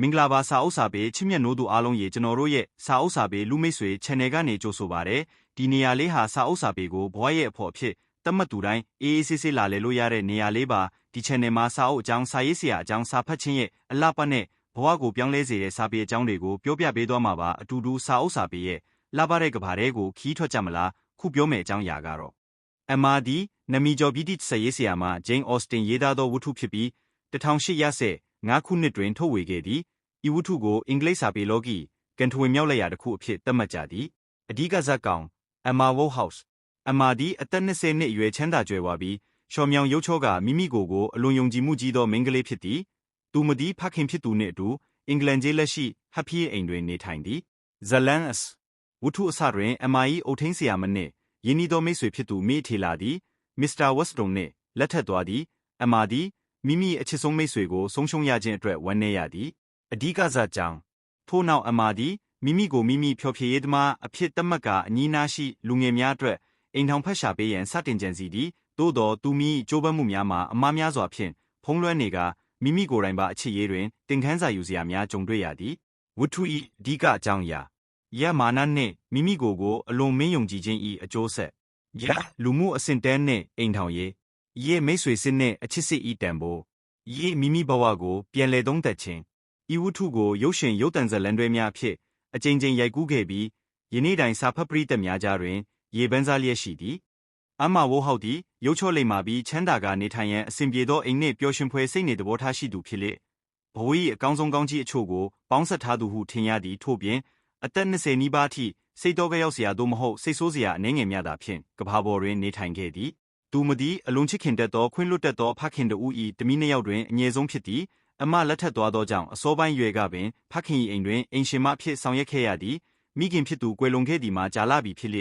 မင်္ဂလာပါစာအုပ်စာပေချစ်မြတ်နိုးသူအားလုံးရေကျွန်တော်တို့ရဲ့စာအုပ်စာပေလူမိတ်ဆွေ channel ကနေကြိုဆိုပါရစေဒီနေရာလေးဟာစာအုပ်စာပေကိုဘဝရဲ့အဖို့အဖြစ်သတ်မှတ်သူတိုင်းအေးအေးဆေးဆေးလာလေလို့ရတဲ့နေရာလေးပါဒီ channel မှာစာအုပ်အကြောင်းစာရေးဆရာအကြောင်းစာဖတ်ခြင်းရဲ့အလှပနဲ့ဘဝကိုပြောင်းလဲစေတဲ့စာပေအကြောင်းတွေကိုပြောပြပေးသွားမှာပါအတူတူစာအုပ်စာပေရဲ့လှပတဲ့ကဘာတွေကိုခီးထွက်ကြမလားခုပြောမယ်အကြောင်းအရာကတော့MRD နမီကျော်ဗြိတိစာရေးဆရာမဂျိမ်းအော်စတင်ရေးသားသောဝတ္ထုဖြစ်ပြီး1805ခုနှစ်တွင်ထုတ်ဝေခဲ့သည်ဤဝတ္ထုကိုအင်္ဂလိပ်စာပေလောကီကန်ထဝင်မြောက်လက်ရာတစ်ခုအဖြစ်သတ်မှတ်ကြသည်အဓိကဇာတ်ကောင် Emma Woodhouse Emma သည်အသက်20နှစ်အရွယ်ချမ်းသာကြွယ်ဝပြီးရှော်မြောင်ရုပ်ချောကမိမိကိုယ်အလွန်ယုံကြည်မှုကြီးသောမိန်းကလေးဖြစ်သည်သူမသည်ဖခင်ဖြစ်သူနှင့်အတူအင်္ဂလန်ကျေးလက်ရှိဟပ်ဖီးအိမ်တွင်နေထိုင်သည် Zalans ဝတ္ထုအစတွင် Emma ၏အုတ်ထင်းဆရာမနှင့်ယင်းဤသောမိတ်ဆွေဖြစ်သူမိထေလာသည် Mr. Weston နှင့်လက်ထပ်သွားသည် Emma သည်မိမိအချစ်ဆုံးမိတ်ဆွေကိုဆုံးရှုံးရခြင်းအတွက်ဝမ်းနည်းရသည်အဓိကဇာတ်ကြောင်းထို့နောက်အမာသည်မိမိကိုမိမိဖျော်ဖြေရေးသမားအဖြစ်သတ်မှတ်ကအနီးနားရှိလူငယ်များအတွက်အိမ်ထောင်ဖက်ရှာပေးရန်စတင်ကြံစီသည်သို့တော်သူမိကြိုးပမ်းမှုများမှာအမှားများစွာဖြင့်ဖုံးလွှမ်းနေကမိမိကိုယ်တိုင်ပါအချစ်ရေးတွင်တင်ခန်းစာယူစရာများကြုံတွေ့ရသည်ဝတ္ထု၏အဓိကအကြောင်းအရာယမာနနှင့်မိမိကိုယ်အလွန်မင်းယုံကြည်ခြင်း၏အကျိုးဆက်ယလူမှုအဆင့်တန်းနှင့်အိမ်ထောင်ရေးယမိတ်ဆွေစစ်နှင့်အချစ်စစ်၏တန်ဖိုးယမိမိဘဝကိုပြန်လည်သုံးသပ်ခြင်းဤဝတ္ထုကိုရုပ်ရှင်ရုပ်သံဇာတ်လမ်းတွဲများအဖြစ်အကြိမ်ကြိမ်ရိုက်ကူးခဲ့ပြီးယနေ့တိုင်စာဖတ်ပရိသတ်များကြားတွင်ရေပန်းစားလျက်ရှိသည်Emma Woodhouseသည်ရုပ်ချောလိမ္မာပြီးချမ်းသာကနေထိုင်ရန်အစဉ်ပြေသောအိမ်နှင့်ပျော်ရွှင်ဖွယ်စိတ်နေသဘောထားရှိသူဖြစ်လေဘဝ၏အကောင်းဆုံးကောင်းကြီးအချို့ကိုပေါင်းစပ်ထားသူဟုထင်ရသည်ထို့ပြင်အသက်20နီးပါးထိစိတ်တော်ကြောက်စရာသို့မဟုတ်စိတ်ဆိုးစရာအနှဲငယ်များသာဖြင့်ကဘာပေါ်တွင်နေထိုင်ခဲ့သည်သူမသည်အလွန်ချစ်ခင်တတ်သောခွင့်လွတ်တတ်သောဖခင်တဦး၏တမီးနှစ်ယောက်တွင်အငယ်ဆုံးဖြစ်သည်အမလက်ထပ်သွားသောကြောင့်အစောပိုင်းရွယ်ကပင်ဖခင်၏အိမ်တွင်အိမ်ရှင်မအဖြစ်ဆောင်ရွက်ခဲ့ရသည်မိခင်ဖြစ်သူကွယ်လွန်ခဲ့သည်မှာကြာလပြီဖြစ်လ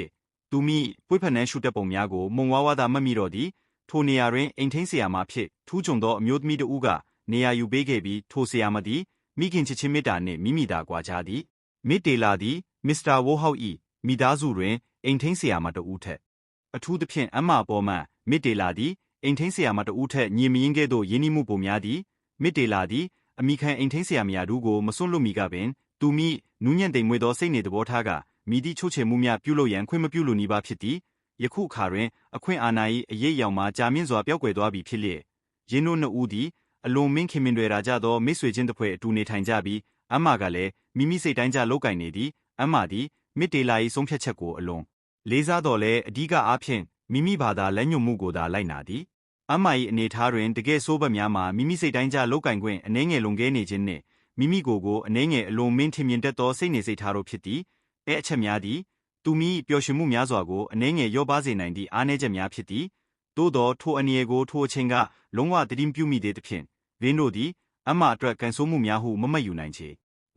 ေသူမိပွေးဖက်နှန်းရှုတတ်ပုံများကိုမုံဝါးဝါသာမှတ်မိတော့သည်ထိုနေရာတွင်အိမ်ထင်းဆရာမဖြစ်ထူးချွန်သောအမျိုးသမီးတဦးကနေရာယူပေးခဲ့ပြီးထိုဆရာမသည်မိခင်ချစ်ချင်းမေတ္တာနှင့်မိမိသာကွာခြားသည်မိတေလာသည်မစ္စတာဝိုးဟောက်၏မိသားစုတွင်အိမ်ထင်းဆရာမတဦးထက်အထူးသဖြင့်အမပေါ်မှမိတေလာသည်အိမ်ထင်းဆရာမတဦးထက်ညီမရင်းကဲ့သို့ယဉ်နီးမှုပုံများသည်မိတေလာသည်အမိခံအိမ်ထင်းဆရာမယာတို့ကိုမစွန့်လွတ်မီကပင်သူမိနူးညံ့သိမ်မွေ့သောစိတ်နေသဘောထားကမိသည့်ချုပ်ချယ်မှုများပြုလုပ်ရန်ခွင့်မပြုလိုနီးပါးဖြစ်သည်ယခုအခါတွင်အခွင့်အာဏာ၏အရေးအယောင်မှာကြာမြင့်စွာပျောက်ကွယ်သွားပြီဖြစ်လျက်ယင်းတို့နှစ်ဦးသည်အလွန်မင်းခင်မင်တွေရာကြသောမိတ်ဆွေချင်းတစ်ဖွဲ့အတူနေထိုင်ကြပြီးအမကလည်းမိမိစိတ်တိုင်းကြလောက်ကင်နေသည်အမသည်မစ်တေလာ၏ဆုံးဖြတ်ချက်ကိုအလွန်လေးစားတော်လဲအဓိကအားဖြင့်မိမိဘာသာလက်ညွတ်မှုကိုသာလိုက်နာသည်အမ၏အနေထားတွင်တကယ်ဆိုးဘက်များမှာမိမိစိတ်တိုင်းကြလောက်ကင်ခွင့်အနှဲငယ်လွန်ကဲနေခြင်းနှင့်မိမိကိုယ်အနှဲငယ်အလွန်မင်းထင်မြင်တတ်သောစိတ်နေစိတ်ထားတို့ဖြစ်သည်အချက်များသည်သူမိပျော်ရွှင်မှုများစွာကိုအနှဲငယ်ရော့ပါစေနိုင်သည့်အားနည်းချက်များဖြစ်သည်သို့သောထိုအနေကိုထိုအချိန်ကလုံးဝတတိမပြုမိသေးသဖြင့်ဗင်းတို့သည်အမအတွက်ကန်ဆိုးမှုများဟုမမတ်ယူနိုင်ချေ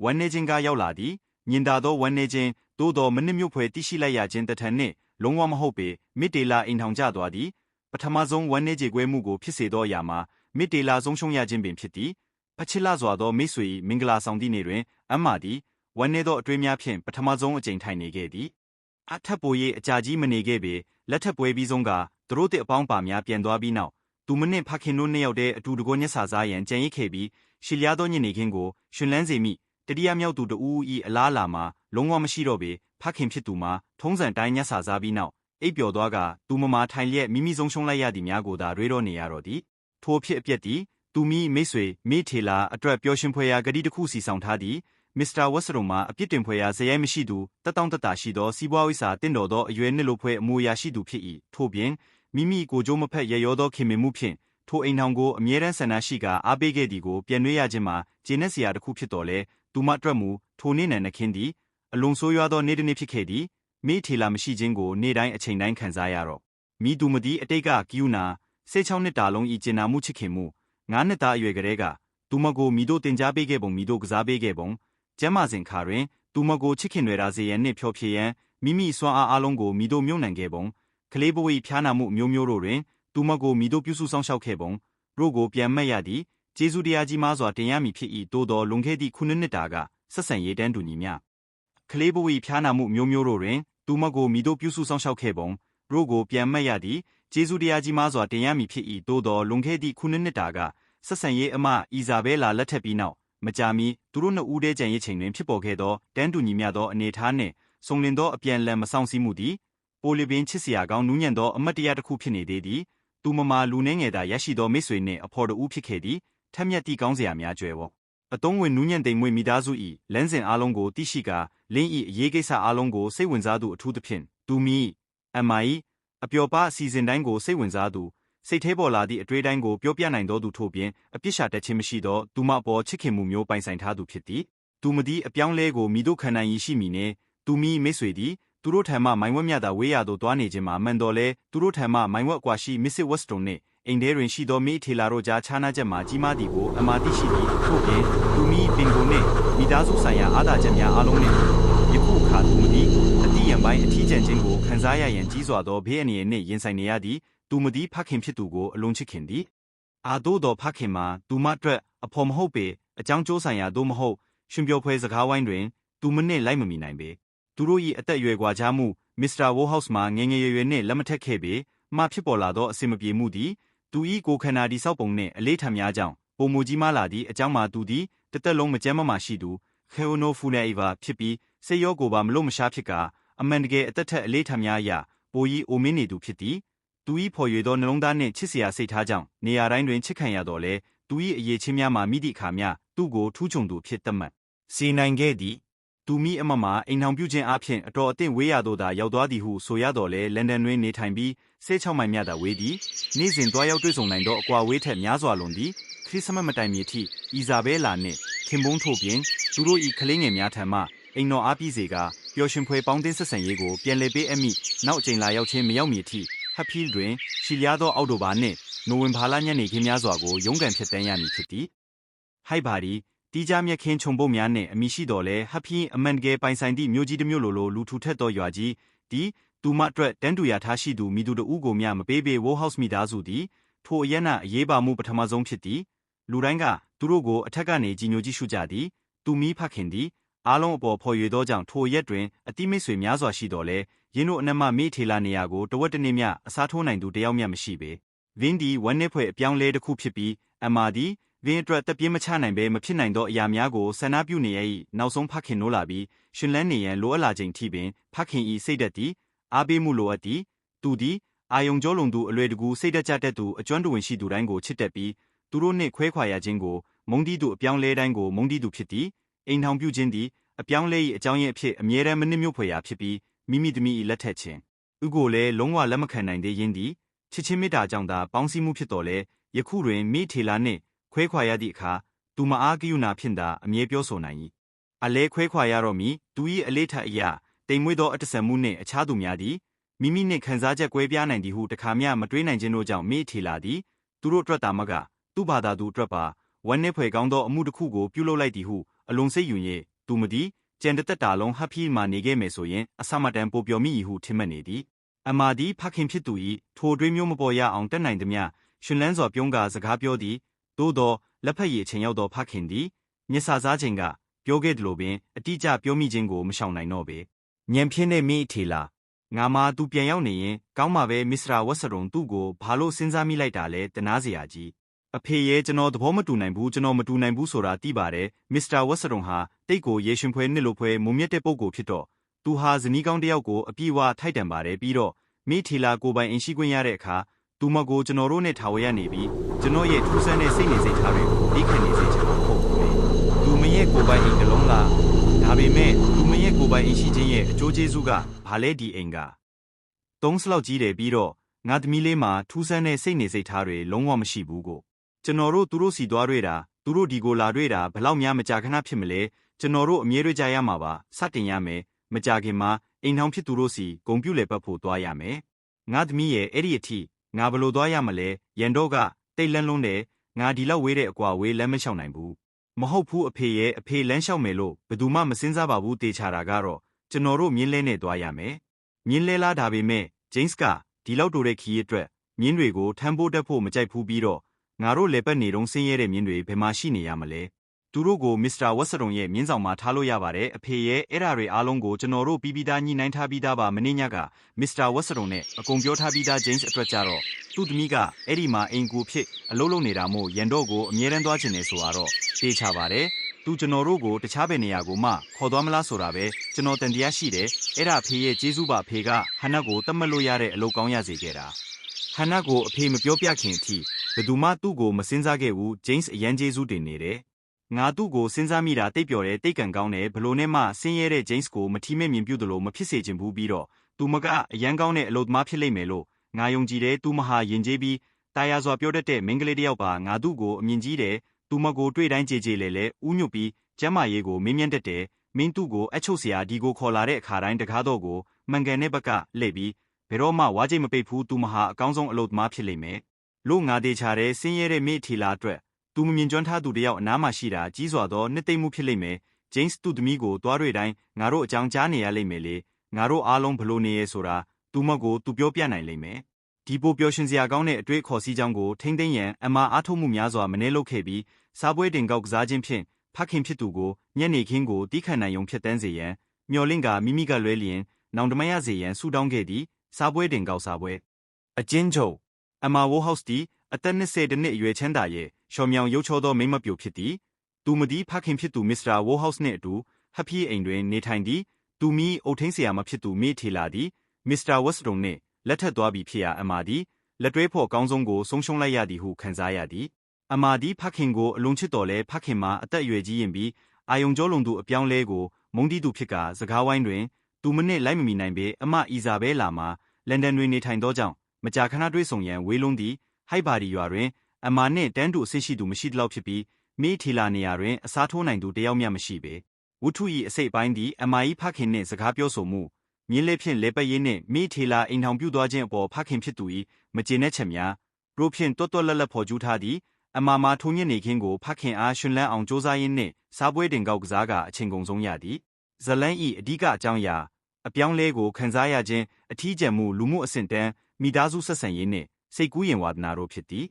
ဝမ်းနေခြင်းကရောက်လာသည်ညင်သာသောဝမ်းနေခြင်းသို့သောမနစ်မြုပ်ဖွယ်တိရှိလိုက်ရခြင်းတထန်နှင့်လုံးဝမဟုတ်ပေမစ်တေလာအိမ်ထောင်ကျသွားသည်ပထမဆုံးဝမ်းနေကြေကွဲမှုကိုဖြစ်စေသောအရာမှာမစ်တေလာဆုံးရှုံးရခြင်းပင်ဖြစ်သည်ဖချစ်လစွာသောမိတ်ဆွေ၏မင်္ဂလာဆောင်သည့်နေ့တွင်အမသည်ဝမ်းနေသောအတွေ့များဖြင့်ပထမဆုံးအကြိမ်ထိုင်နေခဲ့သည်အထက်ပို၍အကြာကြီးမနေခဲ့ပေလက်ထပ်ပွဲပြီးဆုံးကသူတို့တစ်အပေါင်းပါများပြန်သွားပြီးနောက်သူမနှင့်ဖခင်တို့နှစ်ယောက်တည်းအတူတကွညက်စာစားရန်ကြံရစ်ခဲ့ပြီးရှီလျားသောညနေခင်းကိုရှင်လန်းစေမိတတိယမြောက်သူတဦး၏အလားအလာမှာလုံးဝမရှိတော့ပေဖခင်ဖြစ်သူမှာထုံးစံတိုင်းညက်စာစားပြီးနောက်အိပ်ပျော်သွားကသူမမာထိုင်လျက်မိမိဆုံးရှုံးလိုက်ရသည်များကိုသာတွေးတော့နေရတော့သည်ထိုဖြစ်အပျက်သည်သူမိမိတ်ဆွေမိထေလာအတွက်ပျော်ရွှင်ဖွယ်ရာဂတိတစ်ခုစီဆောင်ထားသည်မစ္စတာဝက်စရုံမှာအပြစ်တင်ဖွယ်ရာဇယိုင်းမရှိသူတက်တောင့်တက်တာရှိသောစီးပွားဝိစာတင့်တော်သောအရွယ်နှစ်လိုဖွယ်အမူအရာရှိသူဖြစ်၏ထို့ပြင်မိမိကိုကြိုးမဖက်ရရောသောခင်မင်မှုဖြင့်ထိုအိမ်ထောင်ကိုအမြဲတမ်းဆန္ဒရှိကအားပေးခဲ့သည်ကိုပြန်နှွေးရခြင်းမှာကျေနပ်စရာတစ်ခုဖြစ်တော်လဲသူမအတွက်မူထိုနေ့နဲ့နှခင်းသည်အလွန်ဆိုးရွားသောနေ့တစ်နေ့ဖြစ်ခဲ့သည်မိထေလာမရှိခြင်းကိုနေ့တိုင်းအချိန်တိုင်းခံစားရတော့မိသူမသည်အတိတ်ကကယူနာ16နှစ်တာလုံးဤကျင်နာမှုချစ်ခင်မှု9နှစ်သားအရွယ်ကလေးကသူမကိုမိတို့တင် जा ပေးခဲ့ပုံမိတို့ကစားပေးခဲ့ပုံကျမ်းမာစဉ်ခါတွင်သူမကိုချစ်ခင်တွေရာစေရန်နှင့်ဖျော်ဖြေရန်မိမိစွမ်းအားအလုံးကိုမိတို့မြုံနှံခဲ့ပုံကလေးဘဝ၏ဖျားနာမှုမျိုးမျိုးတို့တွင်သူမကိုမိတို့ပြုစုဆောင်ရှောက်ခဲ့ပုံတို့ကိုပြန်မှတ်ရသည်ကျေးဇူးတရားကြီးမားစွာတင်ရမည်ဖြစ်၏သို့သောလွန်ခဲ့သည့်9နှစ်တာကဆက်ဆံရေးတန်းတူညီမျှကလေးဘဝ၏ဖျားနာမှုမျိုးမျိုးတို့တွင်သူမကိုမိတို့ပြုစုဆောင်ရှောက်ခဲ့ပုံတို့ကိုပြန်မှတ်ရသည်ကျေးဇူးတရားကြီးမားစွာတင်ရမည်ဖြစ်၏သို့သောလွန်ခဲ့သည့်9နှစ်တာကဆက်ဆံရေးအမအီဇာဘဲလာလက်ထက်ပြီးနောက် မကြာမီသူတို့နှစ်ဦးတည်းကြံရစ်ချိန်တွင်ဖြစ်ပေါ်ခဲ့သောတန်းတူညီမျှသောအနေအထားနှင့်စုံလင်သောအပြန်အလှန်မဆောင်စည်းမှုသည်ပိုလီပင်ချစ်စရာကောင်းနူးညံ့သောအမတ်တရားတစ်ခုဖြစ်နေသေးသည်သူမမာလူနှဲငယ်သာရရှိသောမိတ်ဆွေနှင့်အဖော်တူဖြစ်ခဲ့သည်ထက်မြက်သည့်ကောင်းစရာများကြွယ်ဝအတုံးဝင်နူးညံ့သိမ်မွေ့မိသားစု၏လမ်းစဉ်အားလုံးကိုသိရှိကာလင်း၏အရေးကိစ္စအားလုံးကိုစိတ်ဝင်စားသူအထူးသဖြင့်သူမိအမ၏အပျော်ပါအစီအစဉ်တိုင်းကိုစိတ်ဝင်စားသူစိတ်ထဲပေါ်လာသည့်အတွေ့အတိုင်းကိုပြောပြနိုင်သောသူထို့ပြင်အပြစ်ရှာတတ်ခြင်းမရှိသောသူမအပေါ်ချစ်ခင်မှုမျိုးပိုင်ဆိုင်ထားသူဖြစ်သည်သူမသည်အပြောင်းလဲကိုမိတို့ခံနိုင်ရရှိမည်နှင့်သူမိမိတ်ဆွေသည်သူတို့ထံမှမိုင်ဝက်မြတာဝေးရသို့သွားနေခြင်းမှာမှန်တော်လဲသူတို့ထံမှမိုင်ဝက်အကွာရှိမစ်စစ်ဝက်စတုန်နှင့်အိမ်ထဲတွင်ရှိသောမိထေလာတို့ကြားခြားနားချက်မှာကြီးမားသည်ကိုအမာသိရှိသည်ထို့ပြင်သူမိပင်ကိုနှင့်မိသားစုဆိုင်ရာအားသာချက်များအားလုံးနှင့်ယခုအခါသူမသည်အတိယံပိုင်းအထီးကျန်ခြင်းကိုခံစားရရန်ကြီးစွာသောဘေးအန္တရာယ်နှင့်ရင်ဆိုင်နေရသည်သူမသည်ဖခင်ဖြစ်သူကိုအလွန်ချစ်ခင်သည်အာသို့သောဖခင်မှာသူမအတွက်အဖော်မဟုတ်ပေအကြောင်းကျိုးဆိုင်ရာသို့မဟုတ်ရှင်ပြောဖွဲစကားဝိုင်းတွင်သူမနှင့်လိုက်မမီနိုင်ပေသူတို့၏အသက်အရွယ်ကွာခြားမှုမစ္စတာဝိုးဟောက်စ်မှာငယ်ငယ်ရွယ်ရွယ်နှင့်လက်မထက်ခဲ့ပေမှဖြစ်ပေါ်လာသောအစင်မပြေမှုသည်သူ၏ကိုယ်ခန္ဓာတိဆောက်ပုံနှင့်အလေးထားများကြောင့်ပုံမူကြီးမားလာသည့်အကြောင်းမှာသူသည်တစ်သက်လုံးမကြမ်းမမာရှိသူခေအိုနိုဖူနေအီဗာဖြစ်ပြီးစိတ်ရောကိုယ်ပါမလို့မရှားဖြစ်ကာအမှန်တကယ်အသက်ထက်အလေးထားများအရာပိုကြီးအိုမင်းနေသူဖြစ်သည်သူ၏ဖော်ရွေသောနှလုံးသားနှင့်ချစ်စရာစိတ်ထားကြောင့်နေရာတိုင်းတွင်ချစ်ခံရတော်လဲသူ၏အရေးချင်းများမှာမိသည့်အခါမျှသူ့ကိုထူးချွန်သူဖြစ်သတ်မှတ်စေနိုင်ခဲ့သည်သူမိအမမှာအိမ်ထောင်ပြုခြင်းအပြင်အတော်အသင့်ဝေးရသို့သာရောက်သွားသည်ဟုဆိုရတော်လဲလန်ဒန်တွင်နေထိုင်ပြီး16မိုင်မြသာဝေးသည်နေ့စဉ်တွားရောက်တွေ့ဆုံနိုင်သောအကွာဝေးထက်များစွာလွန်သည်ခရစ်စမတ်မတိုင်မီထိအီဇာဘဲလာနှင့်ခင်ပွန်းထို့ပြင်သူတို့၏ကလေးငယ်များထံမှအိမ်တော်အားပြီးစေကပျော်ရွှင်ဖွယ်ပေါင်းသင်းဆက်ဆံရေးကိုပြန်လည်ပေးအပ်မိနောက်အကြိမ်လာရောက်ခြင်းမရောက်မီအထိဟပ်ဖီးတွင်ရှီလျားသောအောက်တိုဘာနှင့်နိုဝင်ဘာလညနေခင်းများစွာကိုရုန်းကန်ဖြတ်တန်းရမည်ဖြစ်သည်ဟိုက်ပါဒီတီးကြမြက်ခင်းခြုံပုတ်များနှင့်အမိရှိတော်လဲဟပ်ဖီးအမှန်တကယ်ပိုင်ဆိုင်သည့်မြို့ကြီးတစ်မြို့လိုလူထူထက်သောရွာကြီးဒီသူမအတွက်တန်းတူရထားရှိသူမိသူတဦးကိုမျှမပေးပေဝိုးဟောက်စ်မိသားစုသည်ထိုအရက်နှအရေးပါမှုပထမဆုံးဖြစ်သည်လူတိုင်းကသူတို့ကိုအထက်ကနေကြီးညိုကြည့်ရှုကြသည်သူမိဖခင်သည်အားလုံးအပေါ်ဖော်ရွေသောကြောင့်ထိုရက်တွင်အတိမိတ်ဆွေများစွာရှိတော်လဲရင်းတို့အနက်မှမိထေလာနေရာကိုတဝက်တနေ့မျှအစားထိုးနိုင်သူတယောက်မျှမရှိပေဗင်းဒီဝမ်းနည်းဖွယ်အပြောင်းလဲတစ်ခုဖြစ်ပြီးအမာသည်ဗင်းအတွက်တက်ပြေးမချနိုင်ဘဲမဖြစ်နိုင်သောအရာများကိုဆန္ဒပြုနေ၏နောက်ဆုံးဖခင်နိုးလာပြီးရှင်လန်းနေရန်လိုအပ်လာချိန်ထိပင်ဖခင်၏စိတ်ဓာတ်သည်အားပေးမှုလိုအပ်သည်သူသည်အာယုံကြောလုံသူအလွယ်တကူစိတ်ဓာတ်ကြတတ်သူအကျွမ်းတဝင်ရှိသူတိုင်းကိုချစ်တတ်ပြီးသူတို့နှင့်ခွဲခွာရခြင်းကိုမုန်းတီးသူအပြောင်းလဲတိုင်းကိုမုန်းတီးသူဖြစ်သည်အိမ်ထောင်ပြုခြင်းသည်အပြောင်းလဲ၏အကြောင်းရင်းအဖြစ်အမြဲတမ်းမနစ်မြို့ဖွယ်ရာဖြစ်ပြီးမိမိသမီး၏လက်ထက်ခြင်းဥကိုလည်းလုံးဝလက်မခံနိုင်သေးရင်းသည်ချစ်ချင်းမေတ္တာကြောင့်သာပေါင်းစည်းမှုဖြစ်တော်လဲယခုတွင်မိထေလာနှင့်ခွဲခွာရသည့်အခါသူမအားကယူနာဖြင့်သာအမြဲပြောဆိုနိုင်၏အလဲခွဲခွာရတော့မည်သူ၏အလေးထက်အရာတိမ်မွေ့သောအတ္တဆန်မှုနှင့်အခြားသူများသည်မိမိနှင့်ခံစားချက်ကွဲပြားနိုင်သည်ဟုတခါမျှမတွေးနိုင်ခြင်းတို့ကြောင့်မိထေလာသည်သူတို့အတွက်သာမကသူ့ဘာသာသူအတွက်ပါဝမ်းနည်းဖွယ်ကောင်းသောအမှုတစ်ခုကိုပြုလုပ်လိုက်သည်ဟုအလွန်စိတ်ယူ၍သူမသည်ကျန်တဲ့သက်တာလုံးဟပ်ဖီးမှနေခဲ့မယ်ဆိုရင်အဆမတန်ပိုပြောမိ၏ဟုထင်မှတ်နေသည်အမာသည်ဖခင်ဖြစ်သူ၏ထိုတွေးမျိုးမပေါ်ရအောင်တက်နိုင်သည်မြရှင်လန်းစွာပြုံးကာစကားပြောသည်သို့သောလက်ဖက်ရည်အချိန်ရောက်သောဖခင်သည်မျက်စာစားချိန်ကပြောခဲ့သလိုပင်အတိအကျပြောမိခြင်းကိုမရှောင်နိုင်တော့ပေညံပြင်းတဲ့မိထေလာငါမှသူပြန်ရောက်နေရင်ကောင်းမှာပဲမစ္စတာဝက်စရုံသူ့ကိုဘာလို့စဉ်းစားမိလိုက်တာလဲတနာစရာကြီးအဖေရဲ့ကျွန်တော်သဘောမတူနိုင်ဘူးကျွန်တော်မတူနိုင်ဘူးဆိုတာသိပါတယ်မစ္စတာဝက်စရုံဟာတိတ်ကိုရေရှင်ဖွဲနှစ်လိုဖွဲမုံမြတ်တဲ့ပုံကိုဖြစ်တော့သူဟာဇနီးကောင်းတစ်ယောက်ကိုအပြည့်အဝထိုက်တန်ပါတယ်ပြီးတော့မိထေလာကိုပိုင်အင်ရှိခွင့်ရတဲ့အခါသူမကိုကျွန်တော်တို့နဲ့ထာဝရနေပြီးကျွန်တော်ရဲ့ထူးဆန်းတဲ့စိတ်နေစိတ်ထားတွေကိုသိခံနေစေချင်တာဟုတ်ဘူးသူမရဲ့ကိုပိုင်အိမ်တစ်လုံးလားဒါပေမဲ့သူမရဲ့ကိုပိုင်အိမ်ရှိခြင်းရဲ့အကျိုးကျေးဇူးကဘာလဲဒီအိမ်က3 စလောက်ကြီးတယ်ပြီးတော့ငါသမီးလေးမှာထူးဆန်းတဲ့စိတ်နေစိတ်ထားတွေလုံးဝမရှိဘူးကိုကျွန်တော်တို့သူတို့စီသွားတွေ့တာသူတို့ဒီကိုလာတွေ့တာဘလောက်များမကြာခဏဖြစ်မလဲကျွန်တော်တို့အမြဲတွေ့ကြရမှာပါစတင်ရမယ်မကြခင်မှာအိမ်ထောင်ဖြစ်သူတို့စီဂုံပြုလေပတ်ဖို့သွားရမယ်ငါသမီးရဲ့အဲ့ဒီအထိငါဘလို့သွားရမလဲရန်တော့ကတိတ်လန်းလုံးတယ်ငါဒီလောက်ဝေးတဲ့အကွာဝေးလမ်းမလျှောက်နိုင်ဘူးမဟုတ်ဘူးအဖေရဲ့အဖေလမ်းလျှောက်မယ်လို့ဘယ်သူမှမစင်စားပါဘူးတေချာတာကတော့ကျွန်တော်တို့မြင်းလဲနဲ့သွားရမယ်မြင်းလဲလားဒါပေမဲ့ဂျိမ်းစ်ကဒီလောက်တိုတဲ့ခီးအတွက်မြင်းတွေကိုထမ်းဖို့တက်ဖို့မကြိုက်ဘူးပြီးတော့ငါတို့လေပတ်နေတုံးဆင်းရဲတဲ့မြင်းတွေဘယ်မှာရှိနေရမလဲ သူတို့ကိုမစ္စတာဝက်စတုံရဲ့မြင်းဆောင်မှာထားလို့ရပါတယ်အဖေရဲ့အဲ့ဒါတွေအားလုံးကိုကျွန်တော်တို့ပြီးပြီးသားညှိနှိုင်းထားပြီးသားပါမနေ့ညကမစ္စတာဝက်စတုံနဲ့အကုန်ပြောထားပြီးသားဂျိမ်းစ်အတွက်ကြတော့သူ့သမီးကအဲ့ဒီမှာအိမ်ကူဖြစ်အလုပ်လုပ်နေတာမို့ရန်တော့ကိုအမြဲတမ်းသွားချင်နေဆိုတော့တေးချပါတယ်သူကျွန်တော်တို့ကိုတခြားဘယ်နေရာကိုမှခေါ်သွားမလားဆိုတာပဲကျွန်တော်တန်တရားရှိတယ်အဲ့ဒါဖေရဲ့ကျေးဇူးပါဖေကဟန်နတ်ကိုတတ်မှတ်လို့ရတဲ့အလုပ်ကောင်းရစေခဲ့တာဟန်နတ်ကိုအဖေမပြောပြခင်အထိဘယ်သူမှသူ့ကိုမစင်စားခဲ့ဘူးဂျိမ်းစ်အရန်ကျေးဇူးတင်နေတယ်ငါသူ့ကိုစဉ်းစားမိတာတိတ်ပျော်တယ်တိတ်ကန်ကောင်းတယ်ဘလို့နဲ့မှဆင်းရဲတဲ့ဂျိမ်းစ်ကိုမထီမဲ့မြင်ပြုတ်တယ်လို့မဖြစ်စေချင်ဘူးပြီးတော့သူမကအရန်ကောင်းတဲ့အလုပ်သမားဖြစ်လိမ့်မယ်လို့ငါယုံကြည်တယ်သူမဟာယဉ်ကျေးပြီးတာယာစွာပြောတတ်တဲ့မိန်းကလေးတစ်ယောက်ပါငါသူ့ကိုအမြင်ကြီးတယ်သူမကိုတွေ့တိုင်းကြည်ကြည်လဲလဲဥညွတ်ပြီးကျမ်းမာရေးကိုမင်းမြန်းတတ်တယ်မင်းသူ့ကိုအချုပ်စရာဒီကိုခေါ်လာတဲ့အခါတိုင်းတကားတော့ကိုမှန်ကန်တဲ့ဘက်ကလှည့်ပြီးဘယ်တော့မှဝါကြိတ်မပိတ်ဘူးသူမဟာအကောင်းဆုံးအလုပ်သမားဖြစ်လိမ့်မယ်လို့ငါသေးချာတဲ့ဆင်းရဲတဲ့မိထီလာအတွက်သူမမြင်ကျွမ်းထားသူတယောက်အနားမှာရှိတာကြီးစွာသောနှစ်သိမ့်မှုဖြစ်လိမ့်မယ်ဂျိမ်းစ်သူ့သမီးကိုသွားတွေ့တိုင်းငါတို့အကြောင်းကြားနေရလိမ့်မယ်လေငါတို့အားလုံးဘလို့နေရဲဆိုတာသူမကိုသူပြောပြနိုင်လိမ့်မယ်ဒီပိုပျော်ရွှင်စရာကောင်းတဲ့အတွေ့အခေါ်စီးကြောင်းကိုထိမ့်သိမ့်ရန်အမှားအားထုတ်မှုများစွာမနှဲလုပ်ခဲ့ပြီးစားပွဲတင်ကောက်ကစားခြင်းဖြင့်ဖခင်ဖြစ်သူကိုညနေခင်းကိုတီးခံနိုင်ုံဖြစ်တန်းစေရန်မျော်လင့်ကမိမိကလွဲလျင်နောင်တမရစေရန်ဆူတောင်းခဲ့သည်စားပွဲတင်ကောက်စားပွဲအကျဉ်းချုပ်အမာဝိုးဟောက်စ်တီအသက်20နှစ်အရွယ်ချမ်းသာရဲ့ရှော်မြောင်ရုပ်ချောသောမိမပြိုဖြစ်သည်သူမသည်ဖခင်ဖြစ်သူမစ္စတာဝိုးဟောက်စ်နှင့်အတူဟပ်ဖီးအိမ်တွင်နေထိုင်သည်သူမီအုတ်ထင်းဆရာမဖြစ်သူမိထေလာသည်မစ္စတာဝက်စတုံနှင့်လက်ထပ်သွားပြီးဖြစ်ရာအမာသည်လက်တွဲဖော်ကောင်းဆုံးကိုဆုံးရှုံးလိုက်ရသည်ဟုခံစားရသည်အမာသည်ဖခင်ကိုအလွန်ချစ်တော်လဲဖခင်မှာအသက်အရွယ်ကြီးရင်ပြီးအာယုံကျော်လုံသူအပြောင်းလဲကိုမုန်းတီးသူဖြစ်ကစကားဝိုင်းတွင်သူမနှင့်လိုက်မမီနိုင်ပေအမအီဇာဘဲလာမှာလန်ဒန်တွင်နေထိုင်သောကြောင့်မကြာခဏတွေ့ဆုံရန်ဝေးလုံးသည်ဟိုက်ဘာဒီရွာတွင်အမာနှင့်တန်းတူအဆင့်ရှိသူမရှိသလောက်ဖြစ်ပြီးမိထီလာနေရာတွင်အစားထိုးနိုင်သူတယောက်မျှမရှိပေဝုထု၏အစိတ်ပိုင်းသည်အမာ၏ဖခင်နှင့်စကားပြောဆိုမှုမြင်းလေးဖြင့်လဲပတ်ရင်းနှင့်မိထီလာအိမ်ထောင်ပြုသွားခြင်းအပေါ်ဖခင်ဖြစ်သူ၏မကျေနပ်ချက်များရိုးဖြင့်တွတ်တွတ်လက်လက်ဖော်ကျူးထားသည်အမာမှာထုံညက်နေခင်းကိုဖခင်အားရှင်လန်းအောင်စ조사ရင်းနှင့်စားပွဲတင်ကောက်ကစားကအချိန်ကုန်ဆုံးရသည်ဇလန်း၏အဓိကအကြောင်းအရာအပြောင်းလဲကိုခံစားရခြင်းအထီးကျန်မှုလူမှုအဆင့်တန်းမိသားစုဆက်ဆံရေးနှင့်စိတ်ကူးရင်ဝါဒနာတို့ဖြစ်သည်